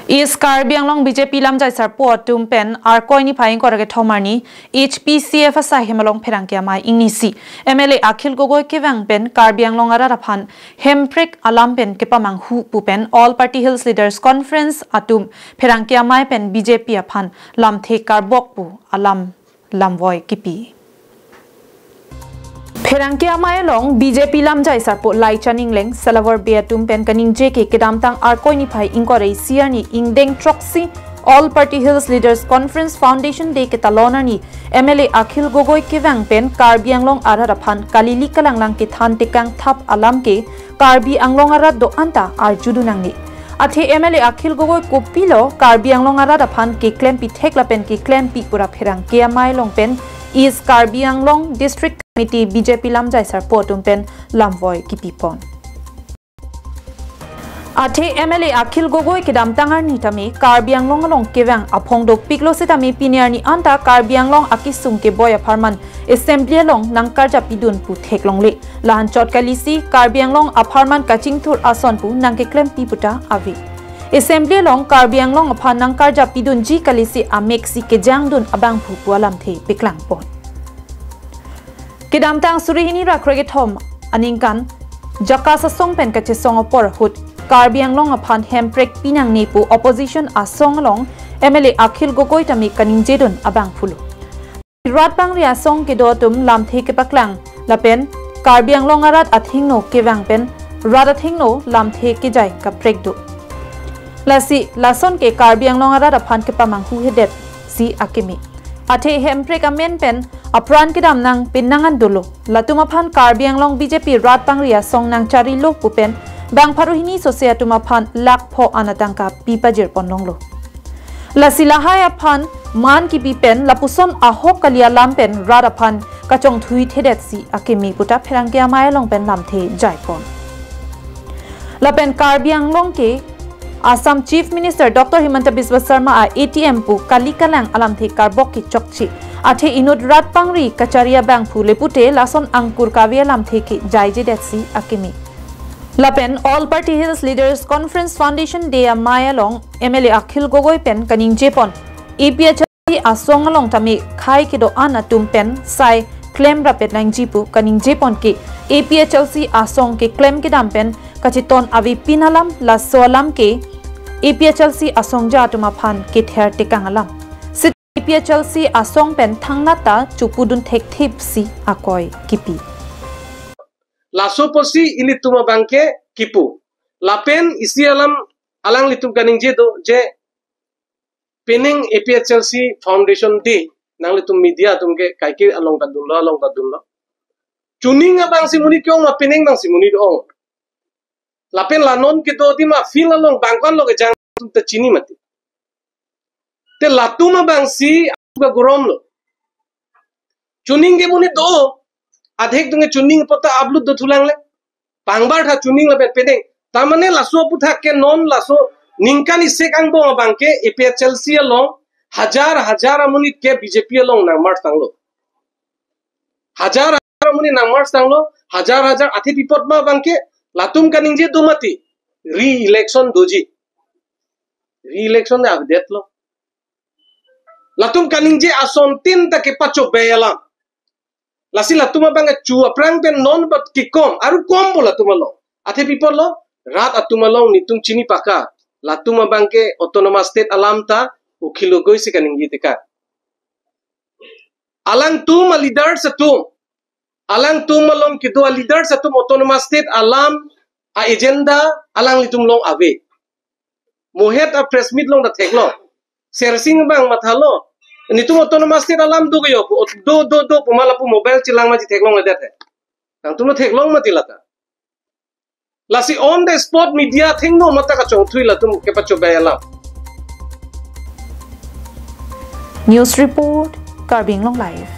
Is Karbi Anglong BJP lamjai sarpo atum pen arkoi ni phaing korage thomarni HPCF asa hemalong pherangkia mai ingnisi MLA Akhil Gogoi kewang pen Karbi Anglong ara raphan hemprek alam pen kepamang hu pu pen All Party Hills Leaders Conference atum pherangkia mai pen BJP aphan lamthe karbok pu alam lamvoi kipi Pherangkia mai long BJP lamjai sarpo lai chaning leng salavar beatum pen kaning jk kedam tang arkoi ni phai ingkore siar ni ingdeng troxy All Party Hills Leaders Conference Foundation Day ke talona ni MLA Akhil Gogoi kewang pen Karbi Anglong ara raphan kalili kalanglang ke than tekang thap alam ke Karbi Anglong ara do anta ar judunang ni athe MLA Akhil Gogoi kopilo Karbi Anglong ara raphan ke klempi thekla pen ke klempi pura pherangkia mai long pen is Karbi Anglong District Committee BJP lamjai sarpo atum pen lamvoi kipipon Athe MLA Akhil Gogoi kedam tangar ni tami Karbi Anglong along kewang aphong dok piklo se tami piniar ni anta Karbi Anglong akisung ke boya farman assembly along nangkarja pidun pu theklong le lahan chot kalisi Karbi Anglong aparman kaching thur ason pu nangke klem piputa avi assembly along Karbi Anglong aphan nangkarja pidun ji kalisi ameksi ke jangdun abang pu pualam the piklang pon kedam tang surihini rakrege thom aningkan jakasa song pen kache song opor hut Karbi Anglong aphan hemprek pinang nepu opposition asong along MLA Akhil Gogoi tami kaning jedun abang phulu rat bang ria song ke do tum lam the ke paklang lapen Karbi Anglong arat athing no kewang pen rat athing no lam the ke jai ka prek do lasi lason ke Karbi Anglong arat aphan ke pamang hu hedet si akimi athe hemprek amen pen apran ke dam nang pinangan dolo latum aphan Karbi Anglong BJP rat bang ria song nang chari lo pupen bang paruhini society aphan lak pho anatangka pipajir ponlonglo lasila hai aphan man ki pipen lapuson ahok kalia lampen rat aphan kachong thui thedet si akemi puta pherangkia mai long pen lamthe jaipon lapen Karbi Anglong ke Assam Chief Minister Dr. Himanta Biswa Sarma a ATM pu kalikalang alamthe karbok ki chokchi athe inut rat pangri kacharia bang pu lepute lason angkur kavia lamthe ki jaije detsi akemi Lapen All Party Hills Leaders Conference Foundation Day Maya Long MLA Akhil Gogoi pen kaning jepon APHLC asong along tami khai kido anatum pen sai claim rapet nang jipu kaning jepon ke APHLC asong ke claim kidam pen kachiton avi pinalam la solam ke APHLC asong ja atuma phan kether tekang alam sit APHLC asong pen thangnata chupudun thek thip si akoi kipi Laso posi ini tuma bangke kipu. Lapen isi alang litum kaning je pening APHLC Foundation Day nang litum media tumke kaiki along tadunlo. Tuning abang si muni kyong ma pening bang si muni doong. Lapen lanon kito di ma feel along bangkon lo ke jang tum te chini mati. Te latuma bang si aga gorom lo. Tuning ke muni do adhek dunge chuning pota ablu do thulang le pangbar tha chuning la pedeng tamane laso putha ke non laso ningkan isek angbo bangke APHLC along हजार amunit ke BJP along nang mart tanglo हजार amunit nang mart tanglo हजार athi pipot ma bangke latum kaning je dumati re-election doji re-election ne update lo latum kaning je ason tin ta ke pacho beyalam Lasi latuma bang chua prang pen non bat kikom aru kom bola tumalo athe people lo rat atumalo nitung chini paka latuma bang ke autonomous state alam ta ukhilo goi se kaning gitika alang tum a leaders atum alang tum along kido a leaders atum autonomous state alam a agenda alang litum long ave mohet a press meet long da theklo sersing bang mathalo Nitum autonomous state alam do gayo do pumala pu mobile chilang ma ji theklong adet hai nang tum theklong ma tilata lasi on the spot media thing no mata ka chong thui la tum ke pacho bayala News Report Karbi Anglong Live